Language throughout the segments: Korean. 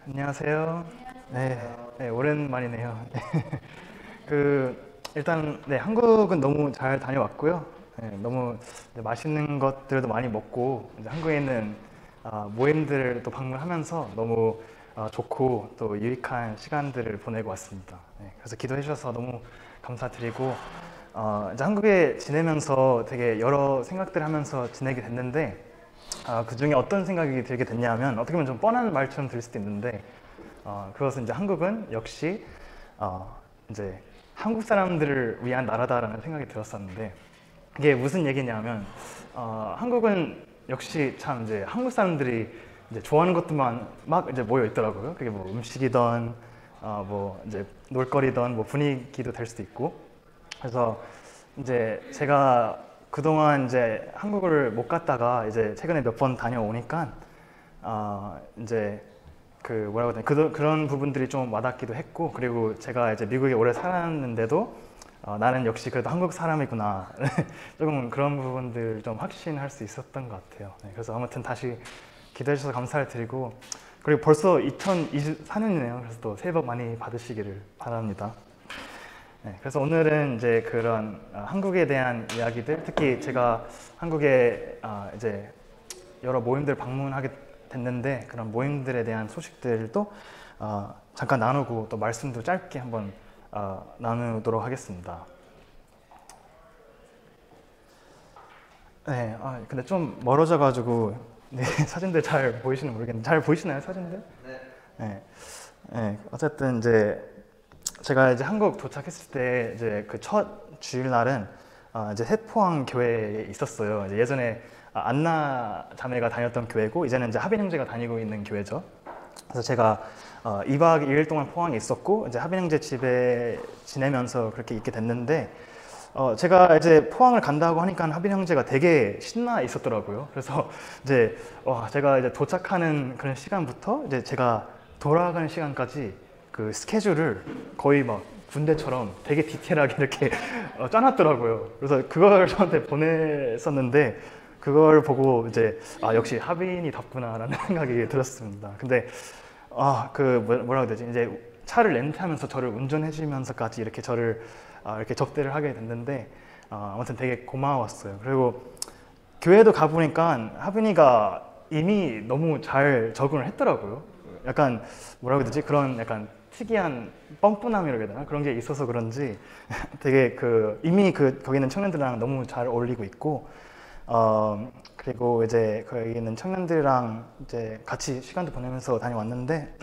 안녕하세요. 네, 네, 오랜만이네요. 일단, 네, 한국은 너무 잘 다녀왔고요. 네, 너무 이제 맛있는 것들도 많이 먹고, 이제 한국에 있는 모임들을 또 방문하면서 너무 좋고 또 유익한 시간들을 보내고 왔습니다. 네, 그래서 기도해 주셔서 너무 감사드리고, 이제 한국에 지내면서 되게 여러 생각들을 하면서 지내게 됐는데, 그 중에 어떤 생각이 들게 됐냐면 어떻게 보면 좀 뻔한 말처럼 들릴 수도 있는데 그것은 이제 한국은 역시 이제 한국 사람들을 위한 나라다라는 생각이 들었었는데 이게 무슨 얘기냐면 한국은 역시 참 이제 한국 사람들이 이제 좋아하는 것들만 막 이제 모여 있더라고요. 그게 뭐 음식이든 뭐 이제 놀거리든 뭐 분위기도 될 수도 있고 그래서 이제 제가 그동안 이제 한국을 못 갔다가 이제 최근에 몇 번 다녀오니까 이제 그 뭐라고 해야 되나 그런 부분들이 좀 와닿기도 했고 그리고 제가 이제 미국에 오래 살았는데도 나는 역시 그래도 한국 사람이구나 조금 그런 부분들 좀 확신할 수 있었던 것 같아요. 네, 그래서 아무튼 다시 기대해 주셔서 감사를 드리고 그리고 벌써 2024년이네요. 그래서 또 새해 복 많이 받으시기를 바랍니다. 네, 그래서 오늘은 이제 그런 한국에 대한 이야기들, 특히 제가 한국에 이제 여러 모임들 방문하게 됐는데 그런 모임들에 대한 소식들도 잠깐 나누고 또 말씀도 짧게 한번 나누도록 하겠습니다. 네, 근데 좀 멀어져가지고 네, 사진들 잘 보이시는 모르겠는데 잘 보이시나요, 사진들? 네, 네, 어쨌든 이제 제가 이제 한국 도착했을 때 이제 그 첫 주일날은 이제 세포항 교회에 있었어요. 이제 예전에 안나 자매가 다녔던 교회고 이제는 이제 하빈 형제가 다니고 있는 교회죠. 그래서 제가 2박 2일 동안 포항에 있었고 이제 하빈 형제 집에 지내면서 그렇게 있게 됐는데 제가 이제 포항을 간다고 하니까 하빈 형제가 되게 신나 있었더라고요. 그래서 이제 제가 이제 도착하는 그런 시간부터 이제 제가 돌아가는 시간까지 그 스케줄을 거의 막 군대처럼 되게 디테일하게 이렇게 짜놨더라고요. 그래서 그걸 저한테 보냈었는데 그걸 보고 이제 역시 하빈이답구나라는 생각이 들었습니다. 근데 뭐라고 해야 되지? 이제 차를 렌트하면서 저를 운전해주면서까지 이렇게 저를 이렇게 접대를 하게 됐는데 아무튼 되게 고마웠어요. 그리고 교회도 가보니까 하빈이가 이미 너무 잘 적응을 했더라고요. 약간 뭐라고 해야 되지? 그런 약간 특이한 뻔뻔함이라고 해야 되나? 그런 게 있어서 그런지 되게 이미 거기 있는 청년들이랑 너무 잘 어울리고 있고 그리고 이제 거기 있는 청년들이랑 이제 같이 시간도 보내면서 다녀왔는데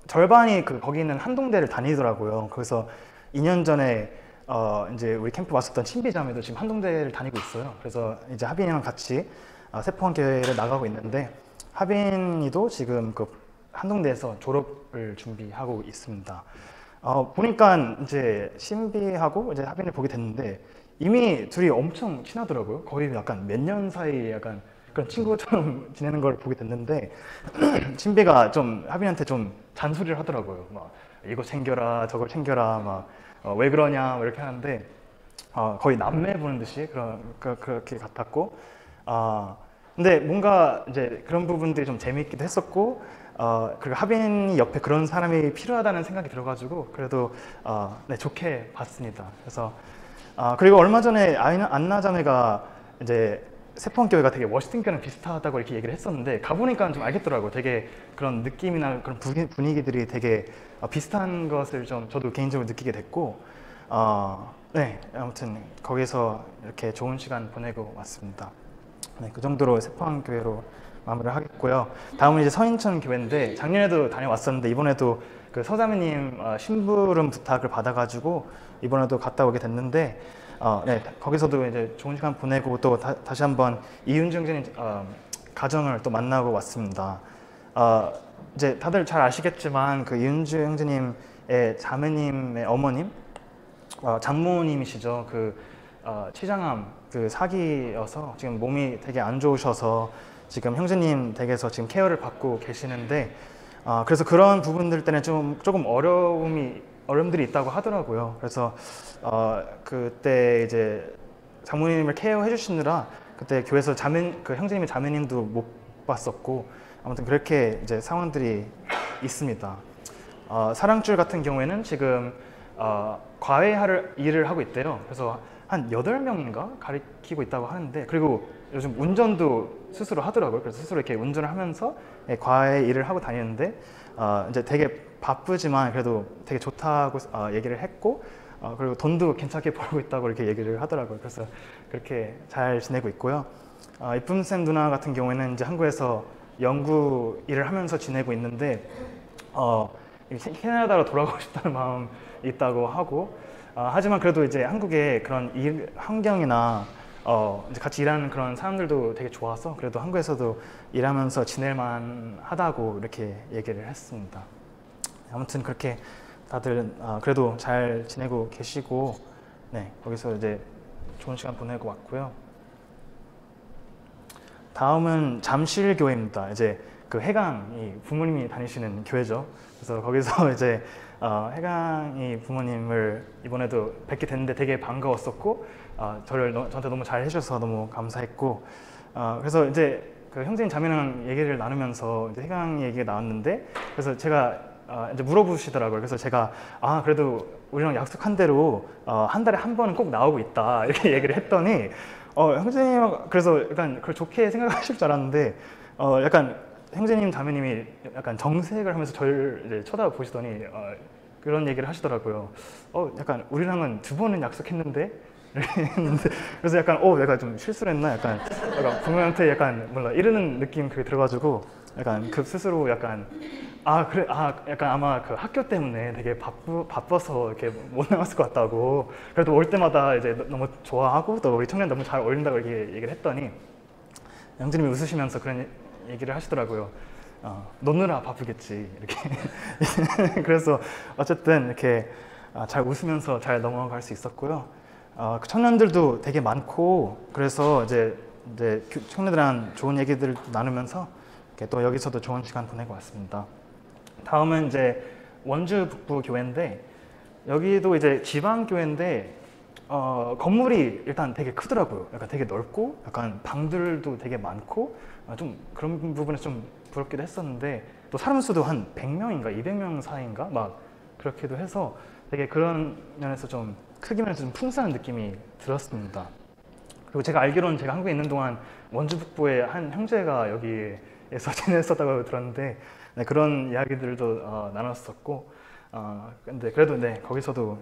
절반이 거기 있는 한동대를 다니더라고요. 그래서 2년 전에 이제 우리 캠프 왔었던 친비자매도 지금 한동대를 다니고 있어요. 그래서 이제 하빈이랑 같이 세포항 교회를 나가고 있는데 하빈이도 지금 한동대에서 졸업을 준비하고 있습니다. 보니까 이제 신비하고 이제 하빈을 보게 됐는데 이미 둘이 엄청 친하더라고요. 거의 약간 몇 년 사이 약간 그런 친구처럼 지내는 걸 보게 됐는데 신비가 좀 하빈한테 좀 잔소리를 하더라고요. 막 이거 챙겨라 저걸 챙겨라 막 왜 그러냐 뭐 이렇게 하는데 거의 남매 보는 듯이 그렇게 같았고 근데 뭔가 이제 그런 부분들이 좀 재미있기도 했었고 그리고 하빈이 옆에 그런 사람이 필요하다는 생각이 들어가지고 그래도 네, 좋게 봤습니다. 그래서 그리고 얼마 전에 안나 자매가 이제 세포항 교회가 되게 워싱턴 교회랑 비슷하다고 이렇게 얘기를 했었는데 가보니까 좀 알겠더라고요. 되게 그런 느낌이나 그런 분위기들이 되게 비슷한 것을 좀 저도 개인적으로 느끼게 됐고 네, 아무튼 거기서 이렇게 좋은 시간 보내고 왔습니다. 네, 그 정도로 세포항 교회로 마무리를 하겠고요. 다음은 이제 서인천 교회인데 작년에도 다녀왔었는데 이번에도 그 서자매님 심부름 부탁을 받아가지고 이번에도 갔다 오게 됐는데 네, 거기서도 이제 좋은 시간 보내고 또 다시 한번 이윤주 형제님 가정을 또 만나고 왔습니다. 이제 다들 잘 아시겠지만 그 이윤주 형제님의 자매님의 어머님 장모님이시죠. 치장암 사기여서 지금 몸이 되게 안 좋으셔서 지금 형제님 댁에서 지금 케어를 받고 계시는데 그래서 그런 부분들 때문에 조금 어려움들이 있다고 하더라고요. 그래서 그때 이제 장모님을 케어해 주시느라 그때 교회에서 형제님의 자매님도 못 봤었고 아무튼 그렇게 이제 상황들이 있습니다. 사랑줄 같은 경우에는 지금 과외 일을 하고 있대요. 그래서 한 8명인가 가르치고 있다고 하는데, 그리고 요즘 운전도 스스로 하더라고요. 그래서 스스로 이렇게 운전을 하면서 과외 일을 하고 다니는데, 이제 되게 바쁘지만 그래도 되게 좋다고 얘기를 했고, 그리고 돈도 괜찮게 벌고 있다고 이렇게 얘기를 하더라고요. 그래서 그렇게 잘 지내고 있고요. 이쁨쌤 누나 같은 경우에는 이제 한국에서 연구 일을 하면서 지내고 있는데, 캐나다로 돌아가고 싶다는 마음이 있다고 하고, 하지만 그래도 이제 한국의 그런 일 환경이나 이제 같이 일하는 그런 사람들도 되게 좋아서 그래도 한국에서도 일하면서 지낼만 하다고 이렇게 얘기를 했습니다. 아무튼 그렇게 다들 그래도 잘 지내고 계시고, 네, 거기서 이제 좋은 시간 보내고 왔고요. 다음은 잠실교회입니다. 이제 그 해강이 부모님이 다니시는 교회죠. 그래서 거기서 이제 해강이 부모님을 이번에도 뵙게 됐는데 되게 반가웠었고, 저한테 너무 잘 해주셔서 너무 감사했고, 그래서 이제 그 형제님 자매랑 얘기를 나누면서 이제 해강 얘기가 나왔는데, 그래서 제가 이제 물어보시더라고요. 그래서 제가 그래도 우리랑 약속한 대로 한 달에 한 번은 꼭 나오고 있다 이렇게 얘기를 했더니, 형제님 그래서 약간 그걸 좋게 생각하실 줄 알았는데, 약간 형제님 자매님이 약간 정색을 하면서 저를 이제 쳐다보시더니 그런 얘기를 하시더라고요. 약간 우리랑은 2번은 약속했는데. 그래서 약간 내가 좀 실수를 했나, 약간 부모님한테 약간 몰라 이러는 느낌 그게 들어가지고, 약간 그 스스로 약간 그래, 약간 아마 그 학교 때문에 되게 바빠서 이렇게 못 나왔을 것 같다고. 그래도 올 때마다 이제 너무 좋아하고 또 우리 청년 너무 잘 어울린다고 이렇게 얘기를 했더니, 형제님이 웃으시면서 그런 얘기를 하시더라고요. 노느라 바쁘겠지 이렇게. 그래서 어쨌든 이렇게 잘 웃으면서 잘 넘어갈 수 있었고요. 그 청년들도 되게 많고, 그래서 이제 청년들이랑 좋은 얘기들을 나누면서 이렇게 또 여기서도 좋은 시간 보내고 왔습니다. 다음은 이제 원주 북부 교회인데, 여기도 이제 지방 교회인데 건물이 일단 되게 크더라고요. 약간 되게 넓고, 약간 방들도 되게 많고, 좀 그런 부분에서 좀 부럽기도 했었는데, 또 사람 수도 한 100명인가 200명 사이인가 막 그렇기도 해서 되게 그런 면에서 좀 크기면서 좀 풍성한 느낌이 들었습니다. 그리고 제가 알기로는 제가 한국에 있는 동안 원주 북부의 한 형제가 여기에서 지냈었다고 들었는데, 네, 그런 이야기들도 나눴었고, 근데 그래도 네, 거기서도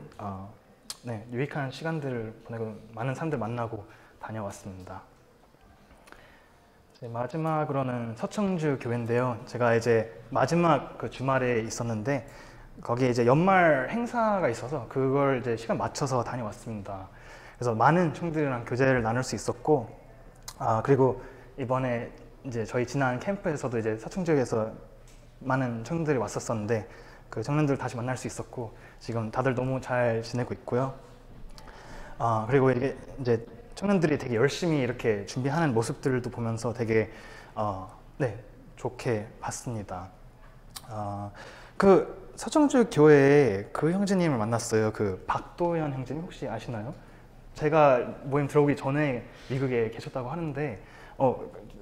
네, 유익한 시간들을 보내고 많은 사람들 만나고 다녀왔습니다. 마지막으로는 서청주 교회인데요. 제가 이제 마지막 그 주말에 있었는데, 거기에 이제 연말 행사가 있어서 그걸 이제 시간 맞춰서 다녀왔습니다. 그래서 많은 청년들이랑 교제를 나눌 수 있었고, 그리고 이번에 이제 저희 지난 캠프에서도 이제 서청주에서 많은 청년들이 왔었었는데, 그 청년들 다시 만날 수 있었고, 지금 다들 너무 잘 지내고 있고요. 그리고 이게 이제 청년들이 되게 열심히 이렇게 준비하는 모습들도 보면서 되게 네, 좋게 봤습니다. 그 서청주 교회에 그 형제님을 만났어요. 그 박도현 형제님 혹시 아시나요? 제가 모임 들어오기 전에 미국에 계셨다고 하는데,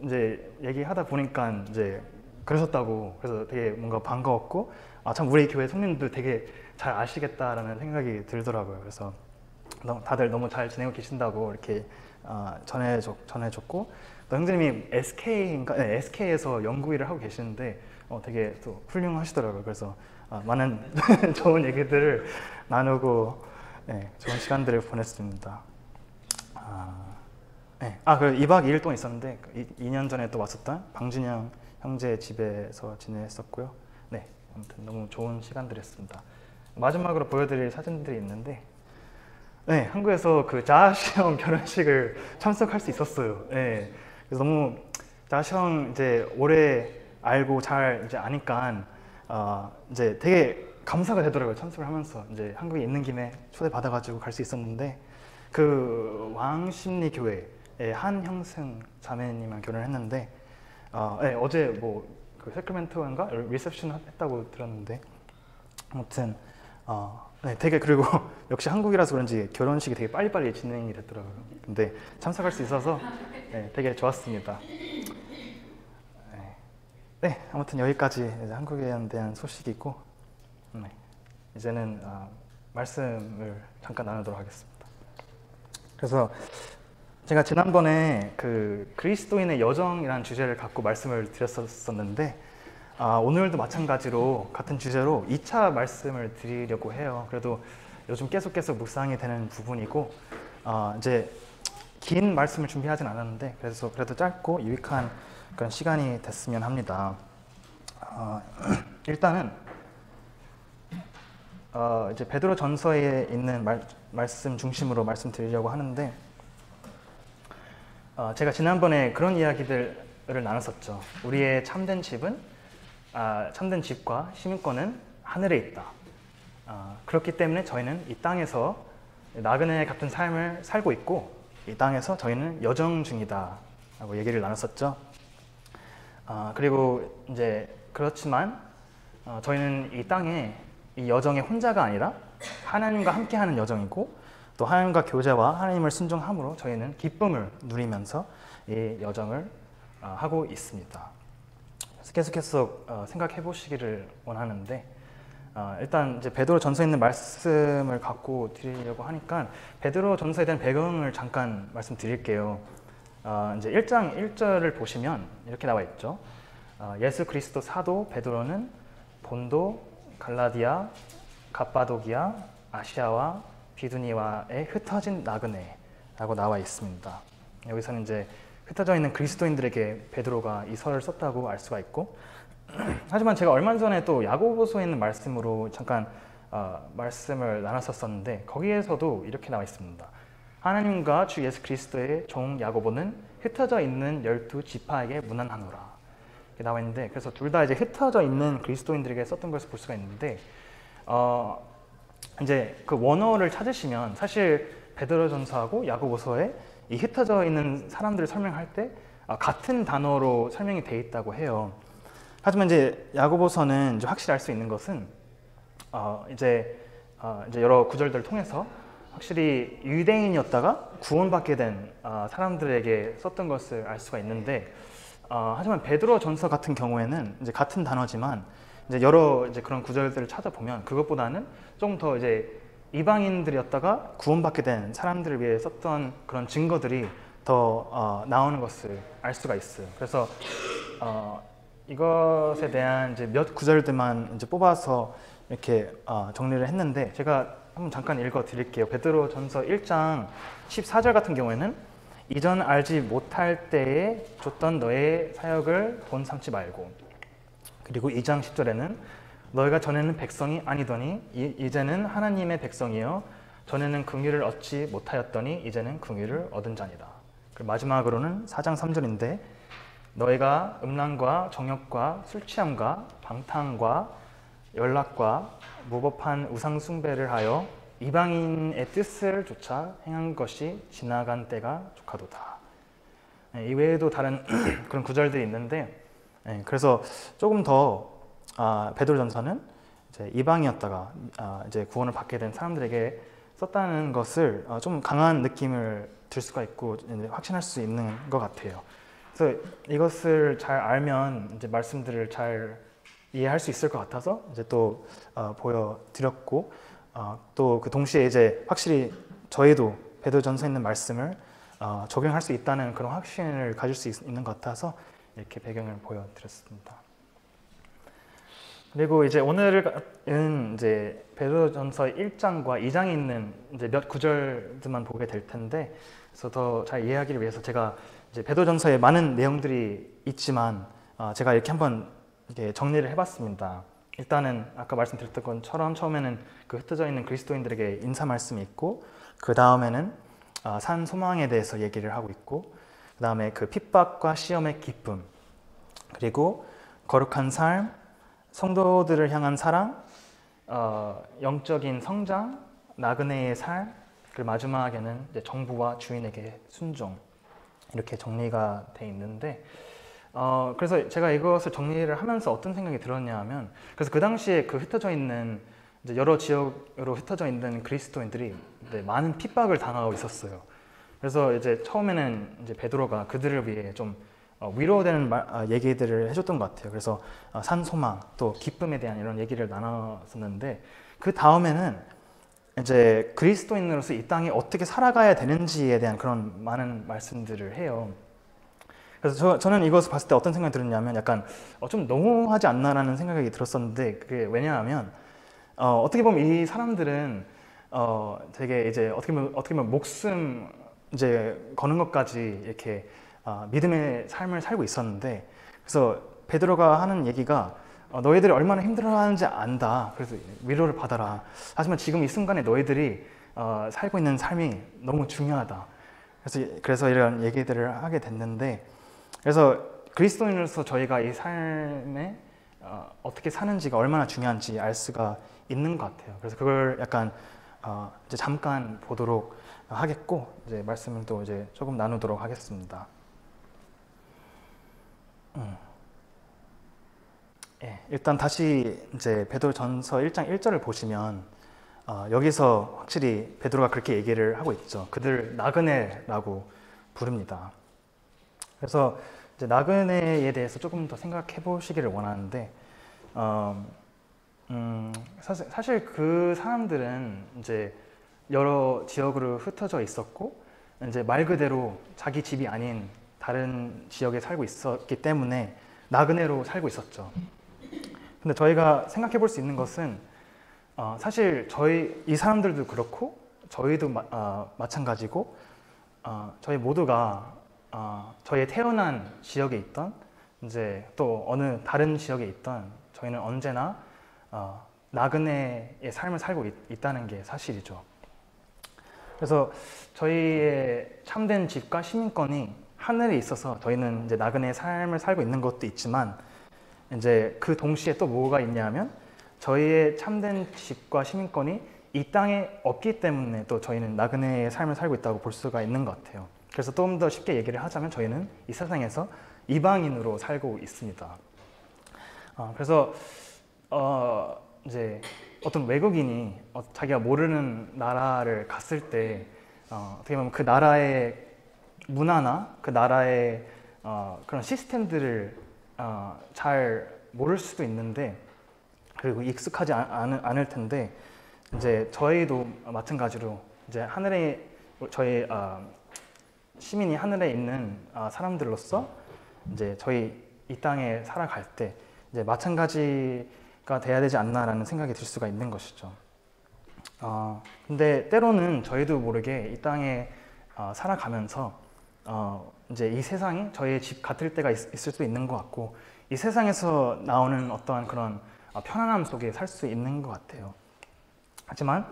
이제 얘기하다 보니까 이제 그러셨다고. 그래서 되게 뭔가 반가웠고, 참 우리 교회 성민들 되게 잘 아시겠다라는 생각이 들더라고요. 그래서 다들 너무 잘 지내고 계신다고 이렇게 전해줬고, 또 형제님이 SK에서 연구 일을 하고 계시는데 되게 또 훌륭하시더라고요. 그래서 많은 좋은 얘기들을 나누고, 네, 좋은 시간들을 보냈습니다. 네. 그리고 2박 2일 동안 있었는데 2년 전에 또 왔었던 방준영 형제 집에서 지냈었고요. 네, 아무튼 너무 좋은 시간들이었습니다. 마지막으로 보여드릴 사진들이 있는데, 네, 한국에서 그 자시 형 결혼식을 참석할 수 있었어요. 네, 그래서 너무 자시 형 이제 오래 알고 잘 이제 아니까 이제 되게 감사가 되더라고요. 참석을 하면서 이제 한국에 있는 김에 초대 받아가지고 갈 수 있었는데, 그 왕십리 교회의 한 형승 자매님이랑 결혼했는데, 네, 어제 뭐 그 세크라멘토인가 리셉션 했다고 들었는데, 아무튼 네, 되게 그리고 역시 한국이라서 그런지 결혼식이 되게 빨리빨리 진행이 됐더라고요. 근데 참석할 수 있어서 네, 되게 좋았습니다. 네, 네, 아무튼 여기까지 이제 한국에 대한 소식이고, 네, 이제는 말씀을 잠깐 나누도록 하겠습니다. 그래서 제가 지난번에 그 그리스도인의 여정이라는 주제를 갖고 말씀을 드렸었는데, 오늘도 마찬가지로 같은 주제로 2차 말씀을 드리려고 해요. 그래도 요즘 계속 묵상이 되는 부분이고, 이제 긴 말씀을 준비하진 않았는데, 그래서 그래도 짧고 유익한 그런 시간이 됐으면 합니다. 일단은 이제 베드로 전서에 있는 말씀 중심으로 말씀드리려고 하는데, 제가 지난번에 그런 이야기들을 나눴었죠. 우리의 참된 집과 시민권은 하늘에 있다. 그렇기 때문에 저희는 이 땅에서 나그네 같은 삶을 살고 있고, 이 땅에서 저희는 여정 중이다 라고 얘기를 나눴었죠. 그리고 이제 그렇지만 저희는 이 땅에 이 여정의 혼자가 아니라 하나님과 함께하는 여정이고, 또 하나님과 교제와 하나님을 순종함으로 저희는 기쁨을 누리면서 이 여정을 하고 있습니다. 그래서 계속 생각해 보시기를 원하는데, 일단 이제 베드로 전서에 있는 말씀을 갖고 드리려고 하니까 베드로 전서에 대한 배경을 잠깐 말씀드릴게요. 이제 1장 1절을 보시면 이렇게 나와 있죠. 예수 그리스도 사도 베드로는 본도, 갈라디아, 갑바도기아, 아시아와 비두니아에 흩어진 나그네라고 나와 있습니다. 여기서는 이제 흩어져 있는 그리스도인들에게 베드로가 이 서를 썼다고 알 수가 있고, 하지만 제가 얼마 전에 또 야고보서에 있는 말씀으로 잠깐 말씀을 나눴었는데, 거기에서도 이렇게 나와 있습니다. 하나님과 주 예수 그리스도의 종 야고보는 흩어져 있는 12지파에게 문안하노라. 이렇게 나와 있는데, 그래서 둘 다 이제 흩어져 있는 그리스도인들에게 썼던 것을 볼 수가 있는데, 이제 그 원어를 찾으시면 사실 베드로전서하고 야고보서에 이 흩어져 있는 사람들을 설명할 때 같은 단어로 설명이 돼 있다고 해요. 하지만 이제 야고보서는 이제 확실히 알 수 있는 것은 이제 여러 구절들을 통해서 확실히 유대인이었다가 구원받게 된 사람들에게 썼던 것을 알 수가 있는데, 하지만 베드로 전서 같은 경우에는 이제 같은 단어지만 이제 여러 이제 그런 구절들을 찾아보면 그것보다는 좀 더 이제 이방인들이었다가 구원받게 된 사람들을 위해 썼던 그런 증거들이 더 나오는 것을 알 수가 있어요. 그래서 이것에 대한 이제 몇 구절들만 이제 뽑아서 이렇게 정리를 했는데, 제가 한번 잠깐 읽어 드릴게요. 베드로 전서 1장 14절 같은 경우에는 이전 알지 못할 때에 줬던 너의 사역을 본 삼지 말고, 그리고 2장 10절에는 너희가 전에는 백성이 아니더니 이제는 하나님의 백성이여 전에는 긍휼을 얻지 못하였더니 이제는 긍휼을 얻은 자니라. 그리고 마지막으로는 4장 3절인데 너희가 음란과 정욕과 술취함과 방탕과 연락과 무법한 우상 숭배를 하여 이방인의 뜻을 쫓아 행한 것이 지나간 때가 족하도다. 이 외에도 다른 그런 구절들이 있는데, 그래서 조금 더 베드로전서는 이제 이방이었다가 이제 구원을 받게 된 사람들에게 썼다는 것을 좀 강한 느낌을 들 수가 있고 확신할 수 있는 것 같아요. 그래서 이것을 잘 알면 이제 말씀들을 잘 이해할 수 있을 것 같아서 이제 또 보여드렸고, 또 그 동시에 이제 확실히 저희도 베드로전서에 있는 말씀을 적용할 수 있다는 그런 확신을 가질 수 있는 것 같아서 이렇게 배경을 보여드렸습니다. 그리고 이제 오늘은 이제 베드로전서 1장과 2장에 있는 이제 몇 구절들만 보게 될 텐데, 그래서 더 잘 이해하기를 위해서 제가 이제 베드로전서에 많은 내용들이 있지만 제가 이렇게 한번 이렇게 정리를 해봤습니다. 일단은 아까 말씀드렸던 것처럼 처음에는 그 흩어져 있는 그리스도인들에게 인사 말씀이 있고, 그 다음에는 산 소망에 대해서 얘기를 하고 있고, 그 다음에 그 핍박과 시험의 기쁨, 그리고 거룩한 삶, 성도들을 향한 사랑, 영적인 성장, 나그네의 삶, 그리고 마지막에는 이제 정부와 주인에게 순종, 이렇게 정리가 돼 있는데, 그래서 제가 이것을 정리를 하면서 어떤 생각이 들었냐 하면, 그래서 그 당시에 그 흩어져 있는 이제 여러 지역으로 흩어져 있는 그리스도인들이 이제 많은 핍박을 당하고 있었어요. 그래서 이제 처음에는 이제 베드로가 그들을 위해 좀 위로되는 얘기들을 해줬던 것 같아요. 그래서 산소망 또 기쁨에 대한 이런 얘기를 나눴었는데 그 다음에는 이제 그리스도인으로서 이 땅에 어떻게 살아가야 되는지에 대한 그런 많은 말씀들을 해요. 그래서 저는 이것을 봤을 때 어떤 생각이 들었냐면 약간 좀 너무하지 않나라는 생각이 들었었는데 그게 왜냐하면 어떻게 보면 이 사람들은 되게 이제 어떻게 보면 목숨 이제 거는 것까지 이렇게 믿음의 삶을 살고 있었는데 그래서 베드로가 하는 얘기가 너희들이 얼마나 힘들어하는지 안다. 그래서 위로를 받아라. 하지만 지금 이 순간에 너희들이 살고 있는 삶이 너무 중요하다. 그래서 이런 얘기들을 하게 됐는데 그래서 그리스도인으로서 저희가 이 삶에 어떻게 사는지가 얼마나 중요한지 알 수가 있는 것 같아요. 그래서 그걸 약간 이제 잠깐 보도록 하겠고 이제 말씀을 또 이제 조금 나누도록 하겠습니다. 예, 일단 다시 이제 베드로전서 1장 1절을 보시면 여기서 확실히 베드로가 그렇게 얘기를 하고 있죠. 그들 나그네라고 부릅니다. 그래서 이제 나그네에 대해서 조금 더 생각해 보시기를 원하는데 사실 그 사람들은 이제 여러 지역으로 흩어져 있었고 이제 말 그대로 자기 집이 아닌 다른 지역에 살고 있었기 때문에 나그네로 살고 있었죠. 근데 저희가 생각해 볼 수 있는 것은 사실 이 사람들도 그렇고 저희도 마찬가지고 저희 모두가 저희 태어난 지역에 있던 이제 또 어느 다른 지역에 있던 저희는 언제나 나그네의 삶을 살고 있다는 게 사실이죠. 그래서 저희의 참된 집과 시민권이 하늘에 있어서 저희는 이제 나그네의 삶을 살고 있는 것도 있지만 이제 그 동시에 또 뭐가 있냐면 저희의 참된 집과 시민권이 이 땅에 없기 때문에 또 저희는 나그네의 삶을 살고 있다고 볼 수가 있는 것 같아요. 그래서 좀 더 쉽게 얘기를 하자면 저희는 이 세상에서 이방인으로 살고 있습니다. 그래서 이제 어떤 외국인이 자기가 모르는 나라를 갔을 때 어떻게 보면 그 나라의 문화나 그 나라의 그런 시스템들을 잘 모를 수도 있는데 그리고 익숙하지 않을 텐데 이제 저희도 마찬가지로 이제 하늘에 저희 시민이 하늘에 있는 사람들로서 이제 저희 이 땅에 살아갈 때 이제 마찬가지가 돼야 되지 않나라는 생각이 들 수가 있는 것이죠. 근데 때로는 저희도 모르게 이 땅에 살아가면서 이제 이 세상이 저희의 집 같을 때가 있을 수 있는 것 같고 이 세상에서 나오는 어떠한 그런 편안함 속에 살 수 있는 것 같아요. 하지만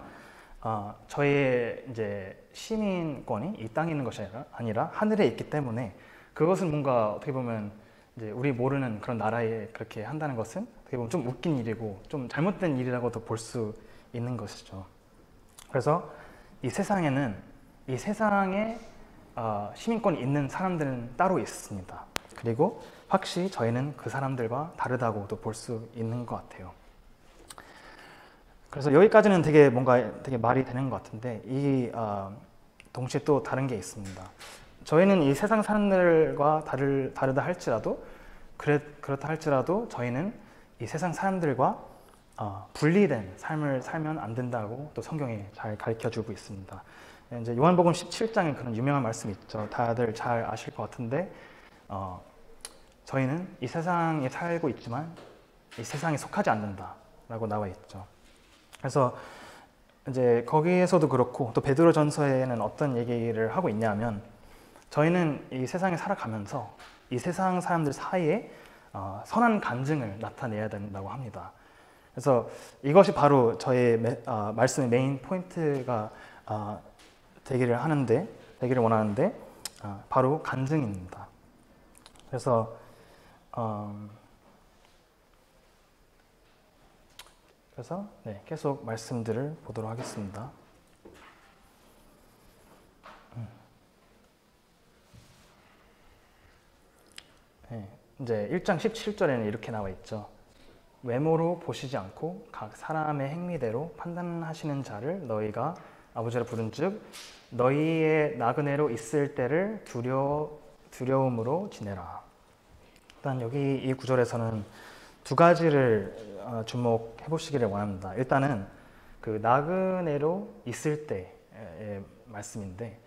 저희의 이제 시민권이 이 땅에 있는 것이 아니라 하늘에 있기 때문에 그것은 뭔가 어떻게 보면 이제 우리 모르는 그런 나라에 그렇게 한다는 것은 어떻게 보면 좀 웃긴 일이고 좀 잘못된 일이라고도 볼 수 있는 것이죠. 그래서 이 세상에는 이 세상에 시민권이 있는 사람들은 따로 있습니다. 그리고 확실히 저희는 그 사람들과 다르다고도 볼 수 있는 것 같아요. 그래서 여기까지는 되게 뭔가 되게 말이 되는 것 같은데 이 동시에 또 다른 게 있습니다. 저희는 이 세상 사람들과 다르다 할지라도 그렇다 할지라도 저희는 이 세상 사람들과 분리된 삶을 살면 안 된다고 또 성경이 잘 가르쳐주고 있습니다. 이제 요한복음 17장에 그런 유명한 말씀이 있죠. 다들 잘 아실 것 같은데 저희는 이 세상에 살고 있지만 이 세상에 속하지 않는다라고 나와 있죠. 그래서 이제 거기에서도 그렇고 또 베드로전서에는 어떤 얘기를 하고 있냐면 저희는 이 세상에 살아가면서 이 세상 사람들 사이에 선한 간증을 나타내야 된다고 합니다. 그래서 이것이 바로 저의 말씀의 메인 포인트가 되기를 원하는데 바로 간증입니다. 그래서 계속 말씀들을 보도록 하겠습니다. 이제 1장 17절에는 이렇게 나와 있죠. 외모로 보시지 않고 각 사람의 행위대로 판단하시는 자를 너희가 아버지라 부른즉 너희의 나그네로 있을 때를 두려움으로 지내라. 일단 여기 이 구절에서는 두 가지를 주목해 보시기를 원합니다. 일단은 그 나그네로 있을 때의 말씀인데,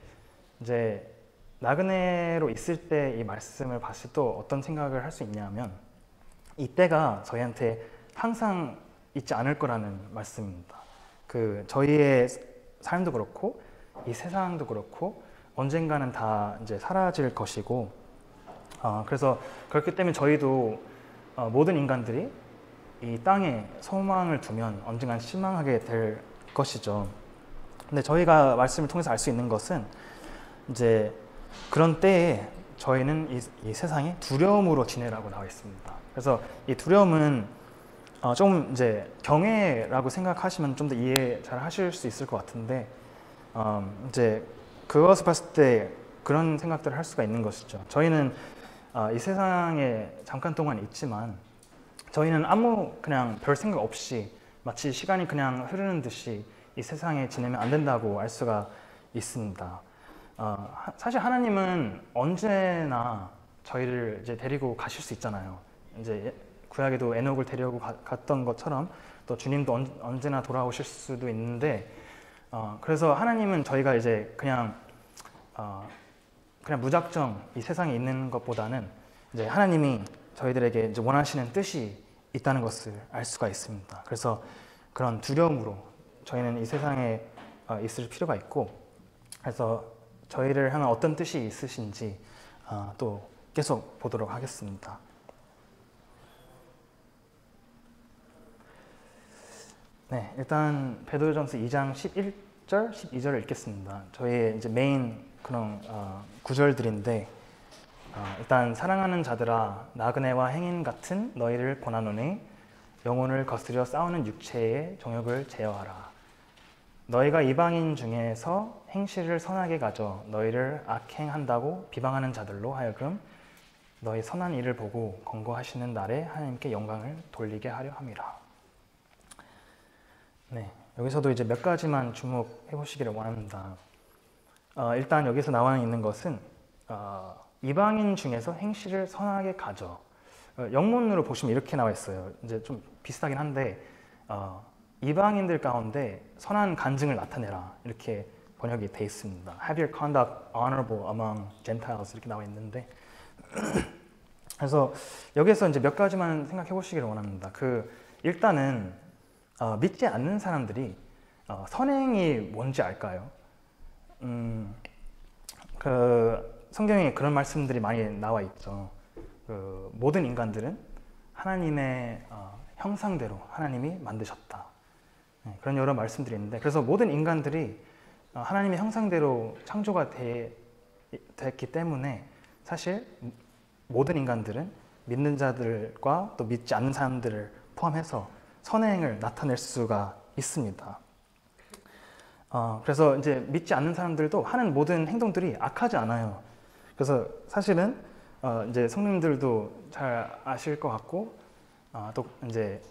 이제 나그네로 있을 때 이 말씀을 봤을 때 어떤 생각을 할 수 있냐면, 이때가 저희한테 항상 있지 않을 거라는 말씀입니다. 그 저희의 삶도 그렇고 이 세상도 그렇고 언젠가는 다 이제 사라질 것이고, 그래서 그렇기 때문에 저희도 모든 인간들이 이 땅에 소망을 두면 언젠간 실망하게 될 것이죠. 근데 저희가 말씀을 통해서 알 수 있는 것은, 이제 그런 때에 저희는 이 세상에 두려움으로 지내라고 나와 있습니다. 그래서 이 두려움은 좀 이제 경외라고 생각하시면 좀 더 이해 잘 하실 수 있을 것 같은데, 이제 그것을 봤을 때 그런 생각들을 할 수가 있는 것이죠. 저희는 이 세상에 잠깐 동안 있지만 저희는 그냥 별 생각 없이 마치 시간이 그냥 흐르는 듯이 이 세상에 지내면 안 된다고 알 수가 있습니다. 사실 하나님은 언제나 저희를 이제 데리고 가실 수 있잖아요. 이제 구약에도 에녹을 데리고 갔던 것처럼 또 주님도 언제나 돌아오실 수도 있는데, 그래서 하나님은 저희가 이제 그냥 무작정 이 세상에 있는 것보다는 이제 하나님이 저희들에게 이제 원하시는 뜻이 있다는 것을 알 수가 있습니다. 그래서 그런 두려움으로 저희는 이 세상에 있을 필요가 있고, 그래서 저희를 향한 어떤 뜻이 있으신지 또 계속 보도록 하겠습니다. 네, 일단 베드로전서 2장 11절, 12절을 읽겠습니다. 저희의 이제 메인 그런 구절들인데, 일단 사랑하는 자들아, 나그네와 행인 같은 너희를 권하노니 영혼을 거스려 싸우는 육체의 정욕을 제어하라. 너희가 이방인 중에서 행실을 선하게 가져 너희를 악행한다고 비방하는 자들로 하여금 너희 선한 일을 보고 권고하시는 날에 하나님께 영광을 돌리게 하려 함이라. 네, 여기서도 이제 몇 가지만 주목해 보시기를 원합니다. 일단 여기서 나와 있는 것은 이방인 중에서 행실을 선하게 가져. 영문으로 보시면 이렇게 나와 있어요. 이제 좀 비슷하긴 한데, 이방인들 가운데 선한 간증을 나타내라, 이렇게 번역이 돼 있습니다. Have your conduct honorable among Gentiles, 이렇게 나와 있는데, 그래서 여기서 이제 몇 가지만 생각해 보시기를 원합니다. 일단은 믿지 않는 사람들이 선행이 뭔지 알까요? 성경에 그런 말씀들이 많이 나와 있죠. 모든 인간들은 하나님의 형상대로 하나님이 만드셨다. 그런 여러 말씀들이 있는데, 그래서 모든 인간들이 하나님의 형상대로 창조가 됐기 때문에 사실 모든 인간들은 믿는 자들과 또 믿지 않는 사람들을 포함해서 선행을 나타낼 수가 있습니다. 그래서 이제 믿지 않는 사람들도 하는 모든 행동들이 악하지 않아요. 그래서 사실은 이제 성도님들도 잘 아실 것 같고 또 이제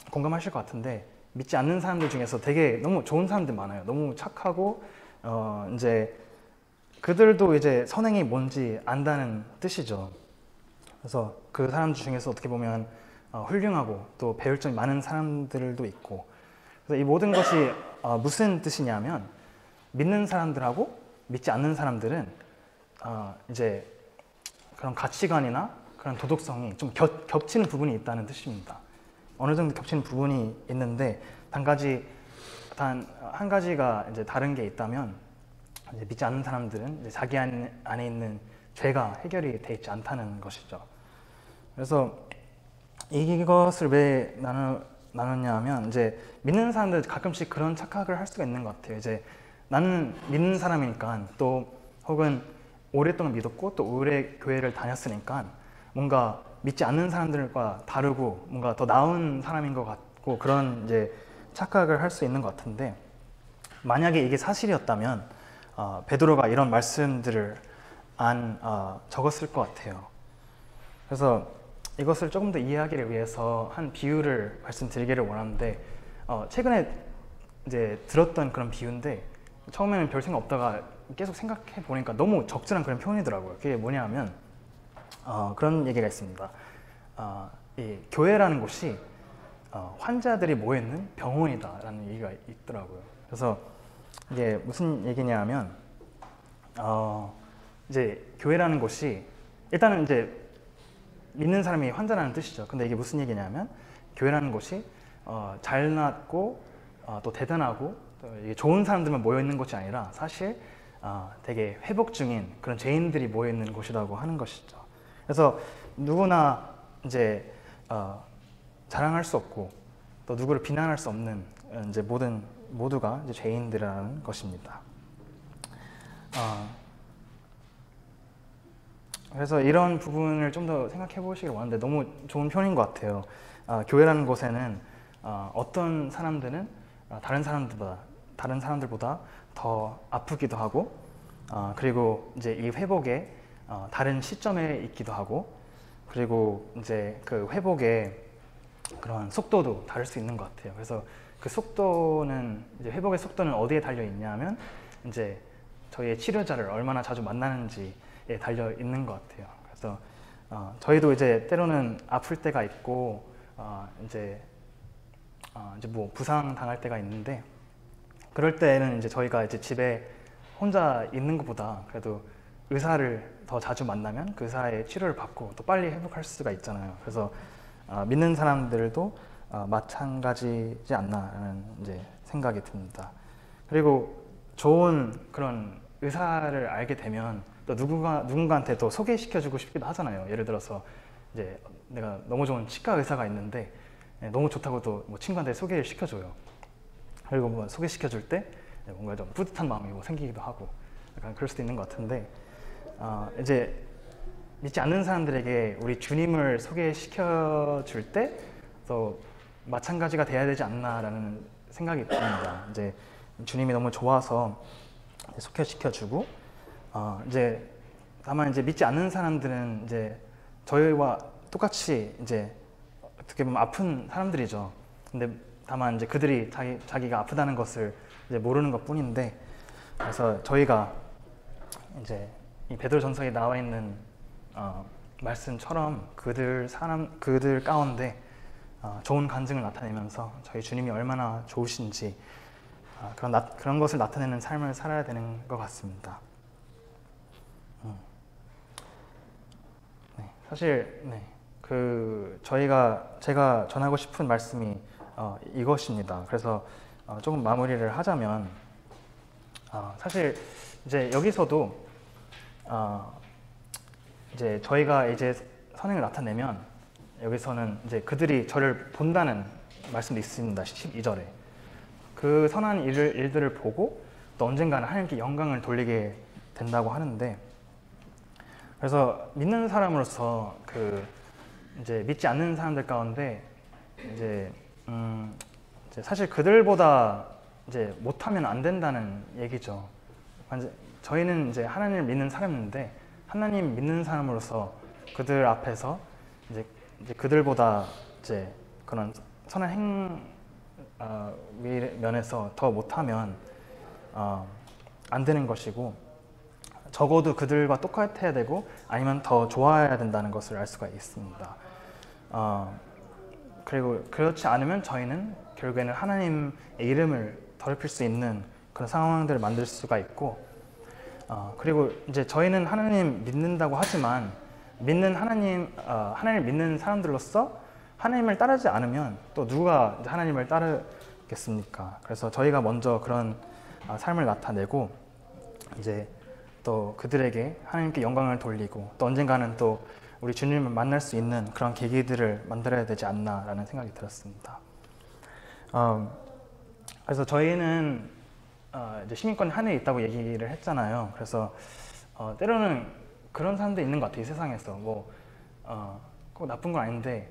공감하실 것 같은데, 믿지 않는 사람들 중에서 되게 너무 좋은 사람들 많아요. 너무 착하고 이제 그들도 이제 선행이 뭔지 안다는 뜻이죠. 그래서 그 사람들 중에서 어떻게 보면 훌륭하고 또 배울 점이 많은 사람들도 있고, 그래서 이 모든 것이 무슨 뜻이냐면, 믿는 사람들하고 믿지 않는 사람들은 이제 그런 가치관이나 그런 도덕성이 좀 겹치는 부분이 있다는 뜻입니다. 어느 정도 겹치는 부분이 있는데, 단 한 가지가 이제 다른 게 있다면, 이제 믿지 않는 사람들은 이제 자기 안에 있는 죄가 해결이 돼 있지 않다는 것이죠. 그래서 이것을 왜 나눴냐 하면, 이제 믿는 사람들 가끔씩 그런 착각을 할 수가 있는 것 같아요. 이제 나는 믿는 사람이니까, 또 혹은 오랫동안 믿었고 또 오래 교회를 다녔으니까 뭔가 믿지 않는 사람들과 다르고 뭔가 더 나은 사람인 것 같고, 그런 이제 착각을 할 수 있는 것 같은데, 만약에 이게 사실이었다면 베드로가 이런 말씀들을 안 적었을 것 같아요. 그래서 이것을 조금 더 이해하기를 위해서 한 비유를 말씀드리기를 원하는데, 최근에 이제 들었던 그런 비유인데, 처음에는 별 생각 없다가 계속 생각해 보니까 너무 적절한 그런 표현이더라고요. 그게 뭐냐 하면, 그런 얘기가 있습니다. 이 교회라는 곳이 환자들이 모여있는 병원이다라는 얘기가 있더라고요. 그래서 이게 무슨 얘기냐면 이제 교회라는 곳이 일단은 이제 믿는 사람이 환자라는 뜻이죠. 근데 이게 무슨 얘기냐면 교회라는 곳이 잘났고 또 대단하고 또 이게 좋은 사람들만 모여 있는 곳이 아니라 사실 되게 회복 중인 그런 죄인들이 모여 있는 곳이라고 하는 것이죠. 그래서 누구나 이제 자랑할 수 없고 또 누구를 비난할 수 없는 이제 모두가 이제 죄인들이라는 것입니다. 그래서 이런 부분을 좀 더 생각해 보시길 원하는데 너무 좋은 표현인 것 같아요. 교회라는 곳에는 어떤 사람들은 다른 사람들보다 더 아프기도 하고 그리고 이제 이 회복에 다른 시점에 있기도 하고 그리고 이제 그 회복의 그런 속도도 다를 수 있는 것 같아요. 그래서 그 속도는 이제 회복의 속도는 어디에 달려 있냐면 이제 저희의 치료자를 얼마나 자주 만나는지에 달려 있는 것 같아요. 그래서 저희도 이제 때로는 아플 때가 있고 이제 뭐 부상 당할 때가 있는데 그럴 때는 이제 저희가 이제 집에 혼자 있는 것보다 그래도 의사를 더 자주 만나면 그 의사의 치료를 받고 또 빨리 회복할 수가 있잖아요. 그래서 믿는 사람들도 마찬가지지 않나라는 이제 생각이 듭니다. 그리고 좋은 그런 의사를 알게 되면 또 누군가한테 또 소개시켜주고 싶기도 하잖아요. 예를 들어서 이제 내가 너무 좋은 치과 의사가 있는데 너무 좋다고 또 뭐 친구한테 소개를 시켜줘요. 그리고 뭐 소개시켜줄 때 뭔가 좀 뿌듯한 마음이 뭐 생기기도 하고 약간 그럴 수도 있는 것 같은데 이제 믿지 않는 사람들에게 우리 주님을 소개시켜 줄 때 또 마찬가지가 돼야 되지 않나라는 생각이 듭니다. 이제 주님이 너무 좋아서 소개시켜 주고 이제 다만 이제 믿지 않는 사람들은 이제 저희와 똑같이 이제 어떻게 보면 아픈 사람들이죠. 근데 다만 이제 그들이 자기가 아프다는 것을 이제 모르는 것뿐인데 그래서 저희가 이제 이 베드로전서에 나와 있는 말씀처럼 그들 가운데 좋은 간증을 나타내면서 저희 주님이 얼마나 좋으신지 그런 것을 나타내는 삶을 살아야 되는 것 같습니다. 네, 사실 제가 전하고 싶은 말씀이 이것입니다. 그래서 조금 마무리를 하자면 사실 이제 여기서도 이제 저희가 이제 선행을 나타내면 여기서는 이제 그들이 저를 본다는 말씀도 있습니다. 12절에 그 선한 일들을 보고 또 언젠가는 하나님께 영광을 돌리게 된다고 하는데 그래서 믿는 사람으로서 이제 믿지 않는 사람들 가운데 이제 사실 그들보다 이제 못하면 안 된다는 얘기죠. 저희는 이제 하나님을 믿는 사람인데 하나님 믿는 사람으로서 그들 앞에서 이제 그들보다 이제 그런 선한 면에서 더 못하면 안 되는 것이고 적어도 그들과 똑같아야 되고 아니면 더 좋아야 된다는 것을 알 수가 있습니다. 그리고 그렇지 않으면 저희는 결국에는 하나님의 이름을 더럽힐 수 있는 그런 상황들을 만들 수가 있고 그리고 이제 저희는 하나님 믿는다고 하지만 하나님을 믿는 사람들로서 하나님을 따르지 않으면 또 누가 하나님을 따르겠습니까? 그래서 저희가 먼저 그런 삶을 나타내고 이제 또 그들에게 하나님께 영광을 돌리고 또 언젠가는 또 우리 주님을 만날 수 있는 그런 계기들을 만들어야 되지 않나라는 생각이 들었습니다. 그래서 저희는 이제 시민권이 하늘에 있다고 얘기를 했잖아요. 그래서 때로는 그런 사람도 있는 것 같아요. 이 세상에서 꼭 나쁜 건 아닌데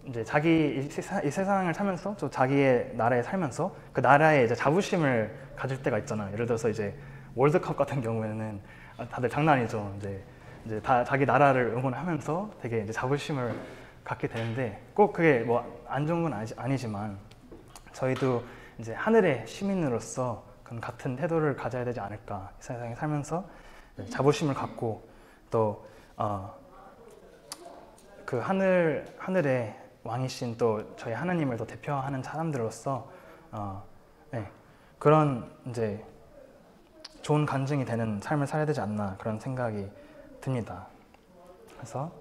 이제 이 세상을 살면서 또 자기의 나라에 살면서 그 나라에 이제 자부심을 가질 때가 있잖아요. 예를 들어서 이제 월드컵 같은 경우에는 다들 장난 아니죠. 이제 다 자기 나라를 응원하면서 되게 이제 자부심을 갖게 되는데 꼭 그게 뭐 안 좋은 건 아니지만 저희도 이제 하늘의 시민으로서 그런 같은 태도를 가져야 되지 않을까. 이 세상에 살면서 자부심을 갖고 또 그 하늘의 왕이신 또 저희 하나님을 또 대표하는 사람들로서 네, 그런 이제 좋은 간증이 되는 삶을 살아야 되지 않나 그런 생각이 듭니다. 그래서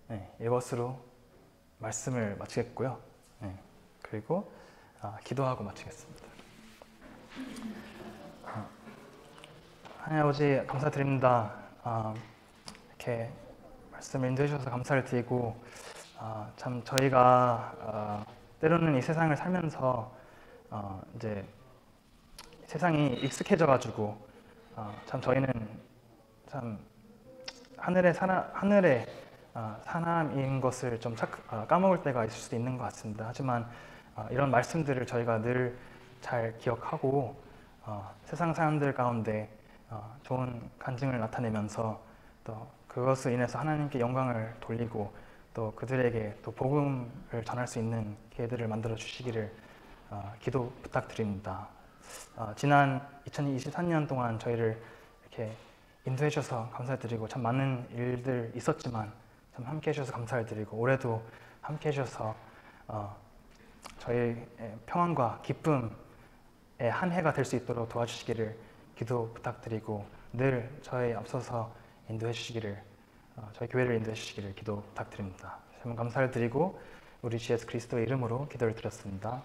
네, 이것으로 말씀을 마치겠고요. 네, 그리고 기도하고 마치겠습니다. 하나님 아버지 감사드립니다. 이렇게 말씀을 인도해 주셔서 감사를 드리고 참 저희가 때로는 이 세상을 살면서 이제 세상이 익숙해져 가지고 참 저희는 참 하늘의 사람인 것을 좀 까먹을 때가 있을 수도 있는 것 같습니다. 하지만 이런 말씀들을 저희가 늘 잘 기억하고 세상 사람들 가운데 좋은 간증을 나타내면서 또 그것을 인해서 하나님께 영광을 돌리고 또 그들에게 또 복음을 전할 수 있는 기회들을 만들어 주시기를 기도 부탁드립니다. 지난 2023년 동안 저희를 이렇게 인도해 주셔서 감사드리고 참 많은 일들 있었지만 참 함께 해주셔서 감사를 드리고 올해도 함께 해주셔서 저희의 평안과 기쁨의 한 해가 될 수 있도록 도와주시기를 기도 부탁드리고 늘 저희 앞서서 인도해 주시기를 저희 교회를 인도해 주시기를 기도 부탁드립니다. 다시 한번 감사를 드리고 우리 주 예수 그리스도의 이름으로 기도를 드렸습니다.